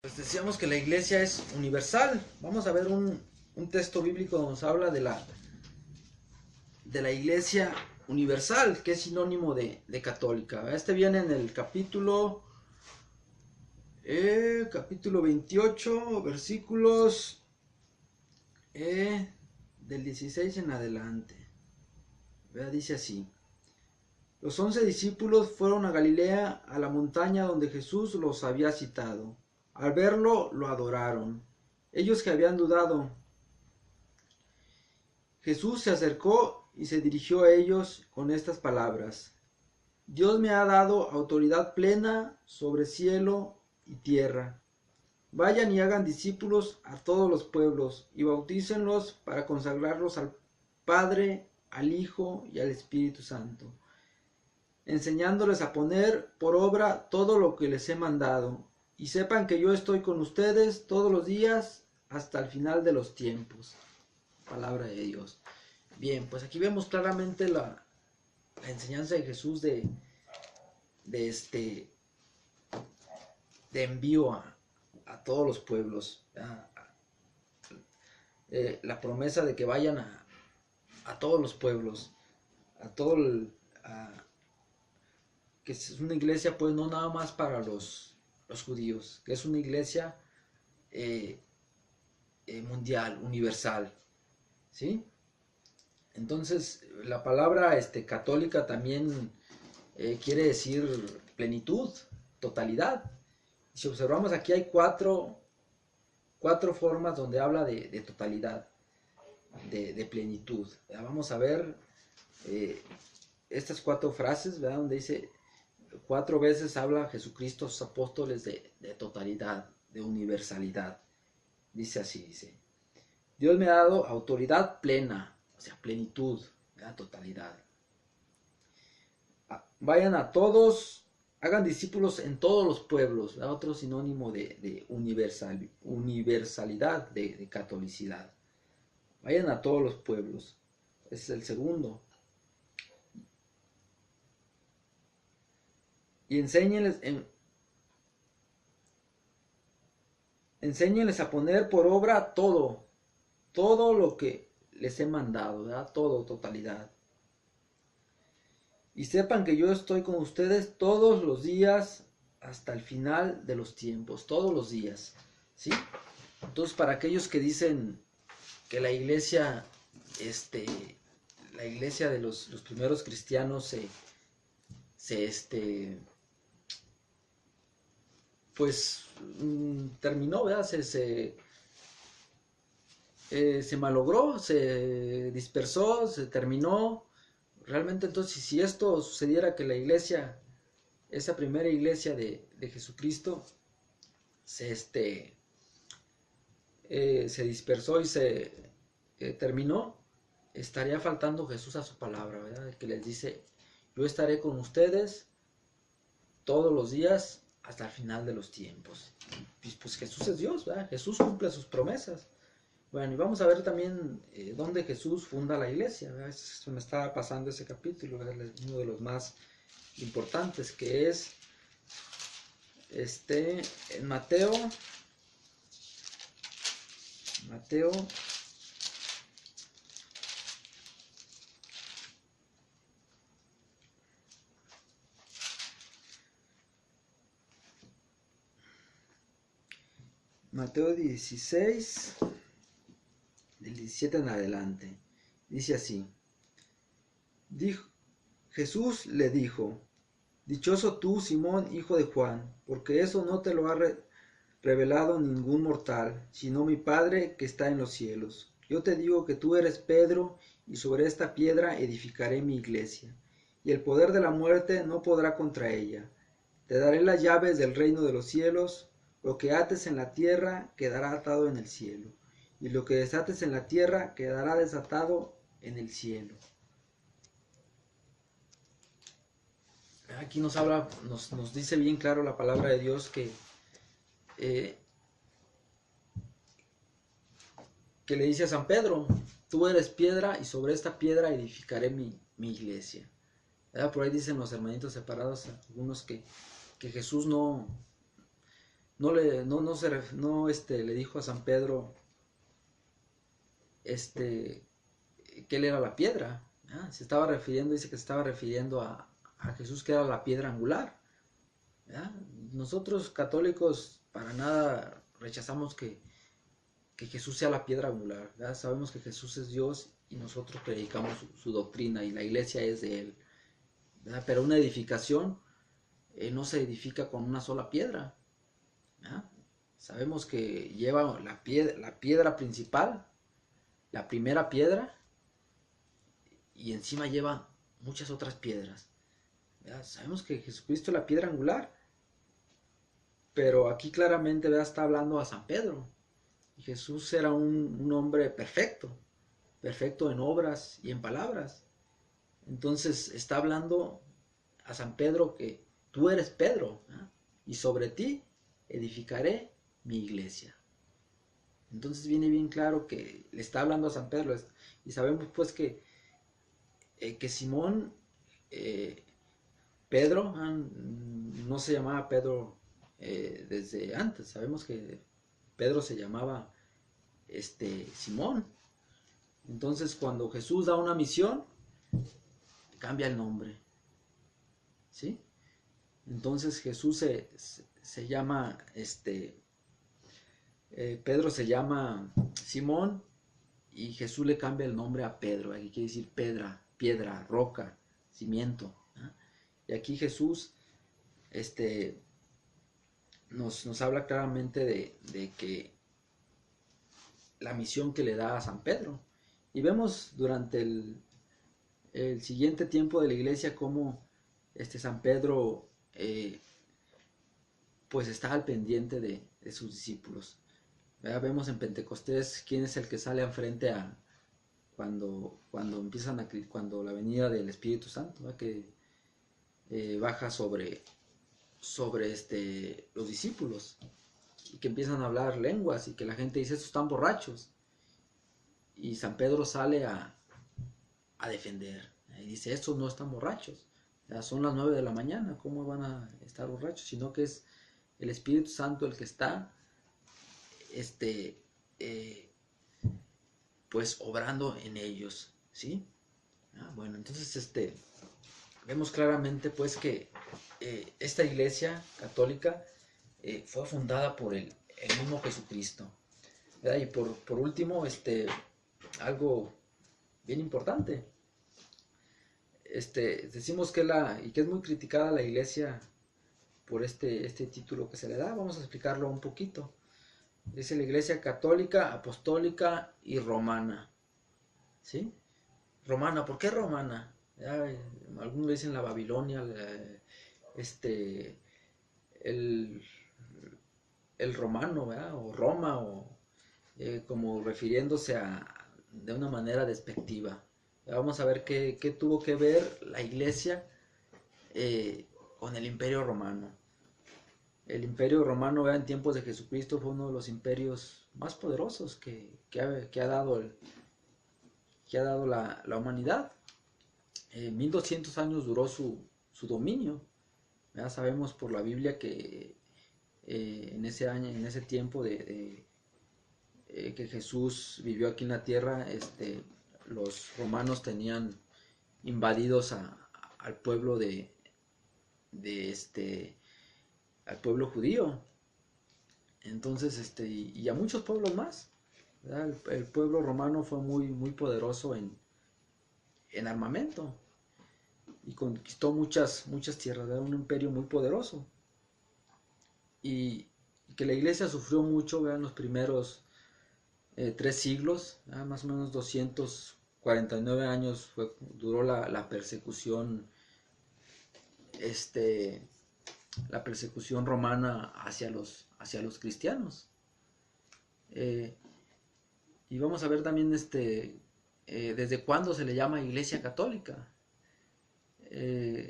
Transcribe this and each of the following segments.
Pues decíamos que la iglesia es universal. Vamos a ver un texto bíblico donde nos habla de la iglesia universal, que es sinónimo de católica. Este viene en el capítulo 28, versículos del 16 en adelante. Dice así: Los 11 discípulos fueron a Galilea, a la montaña donde Jesús los había citado. Al verlo, lo adoraron. Ellos que habían dudado, Jesús se acercó y se dirigió a ellos con estas palabras: Dios me ha dado autoridad plena sobre cielo y tierra. Vayan y hagan discípulos a todos los pueblos y bautícenlos para consagrarlos al Padre, al Hijo y al Espíritu Santo, enseñándoles a poner por obra todo lo que les he mandado. Y sepan que yo estoy con ustedes todos los días hasta el final de los tiempos. Palabra de Dios. Bien, pues aquí vemos claramente la enseñanza de Jesús de envío a todos los pueblos. La promesa de que vayan a todos los pueblos, a todo que es una iglesia pues no nada más para los judíos, que es una iglesia mundial, universal, ¿sí? Entonces la palabra católica también quiere decir plenitud, totalidad. Si observamos aquí hay cuatro formas donde habla de totalidad, de plenitud. Vamos a ver estas cuatro frases, ¿verdad? Donde dice, 4 veces habla Jesucristo a sus apóstoles de totalidad, de universalidad. Dice así, dice: Dios me ha dado autoridad plena, o sea, plenitud, ¿verdad? Totalidad. Vayan a todos, hagan discípulos en todos los pueblos, ¿verdad? Otro sinónimo de universalidad, de catolicidad. Vayan a todos los pueblos. Ese es el segundo. Y enséñenles a poner por obra todo lo que les he mandado, ¿verdad? Todo, totalidad. Y sepan que yo estoy con ustedes todos los días hasta el final de los tiempos, todos los días, ¿sí? Entonces, para aquellos que dicen que la iglesia de los primeros cristianos pues terminó, ¿verdad? Se malogró, se dispersó, se terminó. Realmente, entonces, si esto sucediera, que la iglesia, esa primera iglesia de Jesucristo, se dispersó y se terminó, estaría faltando Jesús a su palabra, ¿verdad? Que les dice: yo estaré con ustedes todos los días hasta el final de los tiempos. Pues Jesús es Dios, ¿verdad? Jesús cumple sus promesas. Bueno, y vamos a ver también dónde Jesús funda la iglesia, ¿verdad? Se me estaba pasando ese capítulo, ¿verdad? Uno de los más importantes, que es en Mateo 16, del 17 en adelante. Dice así: Jesús le dijo: Dichoso tú, Simón, hijo de Juan, porque eso no te lo ha revelado ningún mortal, sino mi Padre que está en los cielos. Yo te digo que tú eres Pedro, y sobre esta piedra edificaré mi iglesia, y el poder de la muerte no podrá contra ella. Te daré las llaves del reino de los cielos. Lo que ates en la tierra quedará atado en el cielo, y lo que desates en la tierra quedará desatado en el cielo. Aquí nos habla, nos dice bien claro la palabra de Dios que le dice a San Pedro: tú eres piedra y sobre esta piedra edificaré mi iglesia. Por ahí dicen los hermanitos separados, algunos que Jesús no le dijo a San Pedro que él era la piedra. Se estaba refiriendo, dice que se estaba refiriendo a Jesús, que era la piedra angular. ¿Verdad? Nosotros católicos para nada rechazamos que Jesús sea la piedra angular. ¿Verdad? Sabemos que Jesús es Dios y nosotros predicamos su doctrina y la iglesia es de Él. ¿Verdad? Pero una edificación no se edifica con una sola piedra. ¿Verdad? Sabemos que lleva la piedra principal, la primera piedra, y encima lleva muchas otras piedras. ¿Verdad? Sabemos que Jesucristo es la piedra angular, pero aquí claramente, ¿verdad?, está hablando a San Pedro. Y Jesús era un hombre perfecto, perfecto en obras y en palabras. Entonces está hablando a San Pedro que tú eres Pedro, ¿verdad?, y sobre ti edificaré mi iglesia. Entonces viene bien claro que le está hablando a San Pedro, y sabemos pues que Simón, Pedro, no se llamaba Pedro desde antes. Sabemos que Pedro se llamaba Simón. Entonces cuando Jesús da una misión, cambia el nombre, ¿sí? Entonces Jesús se llama, Pedro se llama Simón, y Jesús le cambia el nombre a Pedro. Aquí quiere decir piedra, roca, cimiento. Y aquí Jesús nos habla claramente de que la misión que le da a San Pedro. Y vemos durante el siguiente tiempo de la iglesia cómo San Pedro pues está al pendiente de sus discípulos. ¿Verdad? Vemos en Pentecostés quién es el que sale enfrente cuando cuando la venida del Espíritu Santo, ¿verdad?, que baja sobre los discípulos, y que empiezan a hablar lenguas y que la gente dice, estos están borrachos, y San Pedro sale a defender y dice, estos no están borrachos, ya son las 9 de la mañana, ¿cómo van a estar borrachos? Sino que es el Espíritu Santo el que está pues obrando en ellos, ¿sí? Bueno, entonces vemos claramente pues que esta iglesia católica fue fundada por el mismo Jesucristo, ¿verdad? Y por último, algo bien importante, decimos que es muy criticada la iglesia por este título que se le da. Vamos a explicarlo un poquito. Es la iglesia católica, apostólica y romana, ¿sí? Romana, ¿por qué romana? Algunos dicen la Babilonia, el romano, ¿verdad?, o Roma, o como refiriéndose de una manera despectiva. Vamos a ver qué tuvo que ver la iglesia con el Imperio Romano. El Imperio Romano, en tiempos de Jesucristo, fue uno de los imperios más poderosos que ha dado la humanidad. 1200 años duró su dominio. Ya sabemos por la Biblia que en ese tiempo que Jesús vivió aquí en la tierra, los romanos tenían invadidos al pueblo al pueblo judío. Entonces, y a muchos pueblos más, ¿verdad? El pueblo romano fue muy poderoso en armamento y conquistó muchas tierras, ¿verdad? Un imperio muy poderoso, y que la iglesia sufrió mucho, ¿verdad?, en los primeros 3 siglos, ¿verdad? Más o menos 249 años duró la persecución, la persecución romana hacia los cristianos. Y vamos a ver también desde cuándo se le llama Iglesia Católica.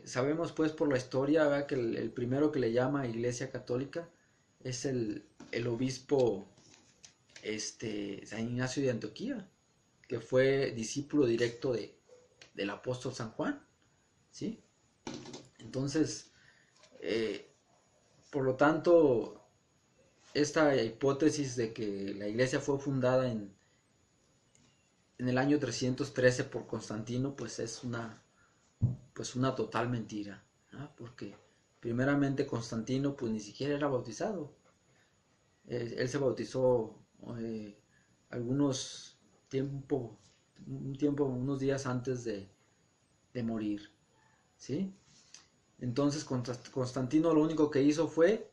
Sabemos pues por la historia, ¿verdad?, que el primero que le llama Iglesia Católica es el obispo San Ignacio de Antioquía, que fue discípulo directo del apóstol San Juan, ¿sí? Entonces, por lo tanto, esta hipótesis de que la iglesia fue fundada en el año 313 por Constantino, pues es una total mentira, ¿no? Porque primeramente Constantino pues ni siquiera era bautizado. Él se bautizó eh, algunos tiempo, unos días antes de morir, ¿sí? Entonces Constantino lo único que hizo fue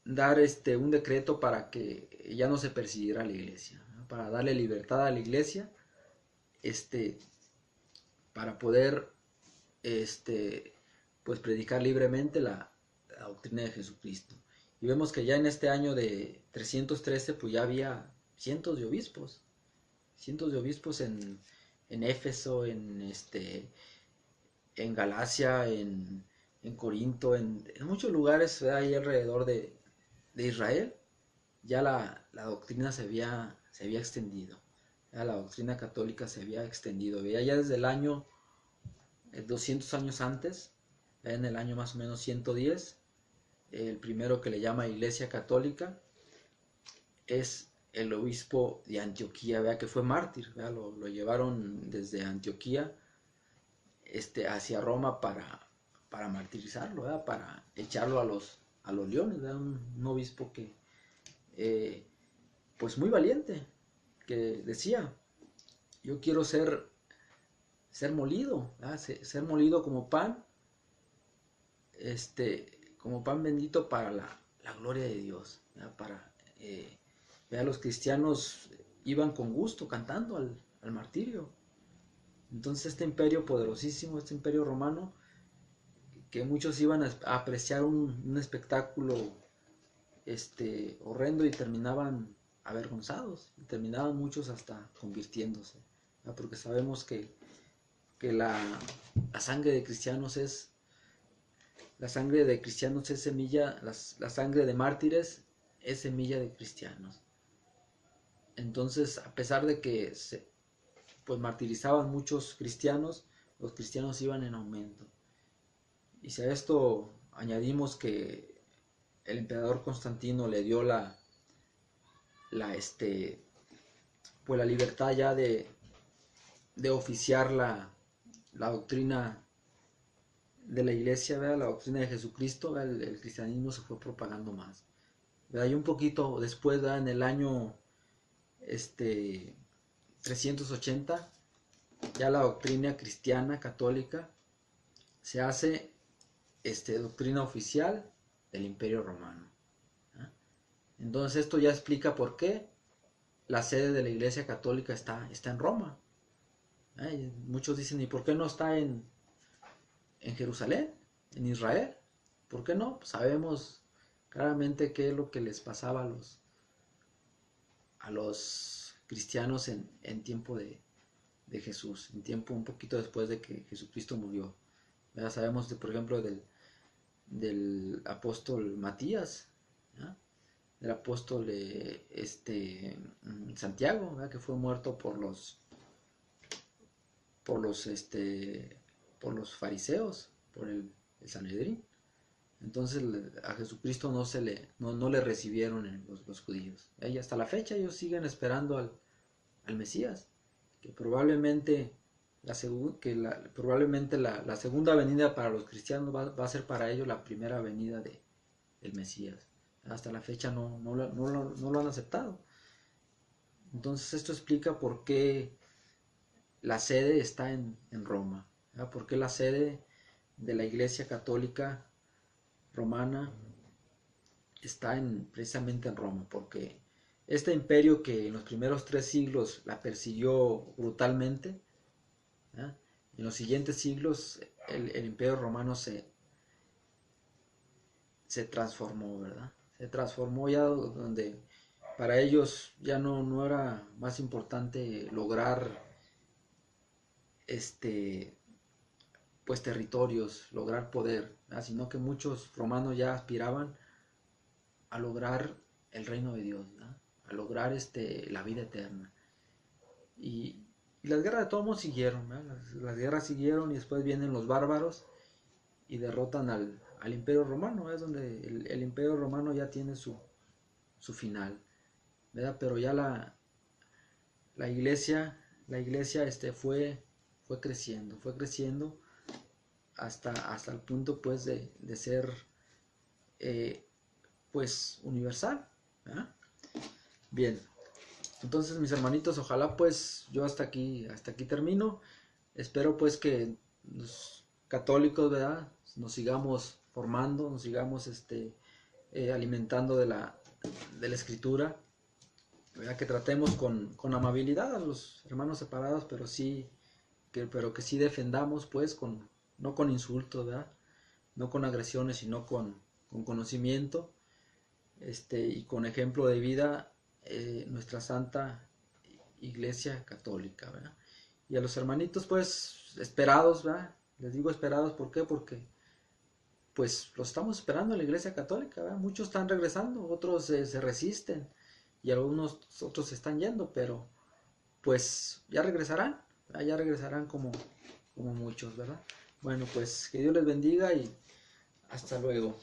dar un decreto para que ya no se persiguiera a la iglesia, ¿no? Para darle libertad a la iglesia, este, para poder pues predicar libremente la doctrina de Jesucristo. Y vemos que ya en este año de 313 pues ya había cientos de obispos en Éfeso, en Galacia, en Corinto, en muchos lugares ahí alrededor de Israel. Ya la doctrina se había extendido, ya la doctrina católica se había extendido, ya desde el año 200 años antes, en el año más o menos 110, el primero que le llama Iglesia Católica es el obispo de Antioquía, ¿verdad? Que fue mártir, lo llevaron desde Antioquía hacia Roma para martirizarlo, ¿verdad? Para echarlo a los leones, ¿verdad? Un obispo que, pues muy valiente, que decía, yo quiero ser molido, ¿verdad? Ser molido como pan bendito para la gloria de Dios, ¿verdad? Los cristianos iban con gusto cantando al martirio. Entonces este imperio poderosísimo, este imperio romano, que muchos iban a apreciar un espectáculo horrendo y terminaban avergonzados, y terminaban muchos hasta convirtiéndose, ¿verdad? Porque sabemos que la sangre de cristianos es semilla, la sangre de mártires es semilla de cristianos. Entonces, a pesar de que pues martirizaban muchos cristianos, los cristianos iban en aumento. Y si a esto añadimos que el emperador Constantino le dio pues la libertad ya de oficiar la doctrina de la iglesia, ¿verdad? La doctrina de Jesucristo, el cristianismo se fue propagando más, ¿verdad? Y un poquito después, ¿verdad? En el año 380, ya la doctrina cristiana católica se hace doctrina oficial del Imperio Romano, ¿eh? Entonces esto ya explica por qué la sede de la Iglesia Católica está en Roma, ¿eh? Muchos dicen, ¿y por qué no está en Jerusalén, en Israel? ¿Por qué no? Pues sabemos claramente qué es lo que les pasaba a los cristianos en tiempo de Jesús, en tiempo un poquito después de que Jesucristo murió. Ya sabemos, por ejemplo, del apóstol Matías, ¿ya? Del apóstol Santiago, ¿verdad? Que fue muerto por los, por los fariseos, por el Sanedrín. Entonces a Jesucristo no le recibieron los judíos. Y hasta la fecha ellos siguen esperando al Mesías, que probablemente la segunda venida para los cristianos va a ser para ellos la primera venida del Mesías. Hasta la fecha no lo han aceptado. Entonces esto explica por qué la sede está en Roma, ¿verdad? Por qué la sede de la Iglesia Católica Romana está precisamente en Roma, porque este imperio que en los primeros 3 siglos la persiguió brutalmente, ¿verdad? En los siguientes siglos el imperio romano se transformó, ¿verdad? Se transformó ya donde para ellos ya no era más importante lograr pues territorios, lograr poder, ¿verdad? Sino que muchos romanos ya aspiraban a lograr el reino de Dios, ¿verdad? A lograr la vida eterna. Y las guerras de todos modos siguieron, ¿verdad? Las guerras siguieron y después vienen los bárbaros y derrotan al imperio romano. Es donde el imperio romano ya tiene su final, ¿verdad? Pero ya la iglesia fue creciendo hasta el punto pues de ser pues universal, ¿verdad? Bien, entonces mis hermanitos, ojalá pues yo hasta aquí termino. Espero pues que los católicos, ¿verdad?, nos sigamos formando, nos sigamos alimentando de la escritura, ¿verdad? Que tratemos con amabilidad a los hermanos separados, pero que sí defendamos pues no con insultos, ¿verdad? No con agresiones, sino con conocimiento, y con ejemplo de vida, nuestra santa Iglesia Católica, ¿verdad? Y a los hermanitos pues esperados, ¿verdad? Les digo esperados, ¿por qué? Porque pues los estamos esperando en la Iglesia Católica, ¿verdad? Muchos están regresando, otros se resisten y algunos otros se están yendo, pero pues ya regresarán, ¿verdad? Ya regresarán como muchos, ¿verdad? Bueno, pues que Dios les bendiga y hasta luego.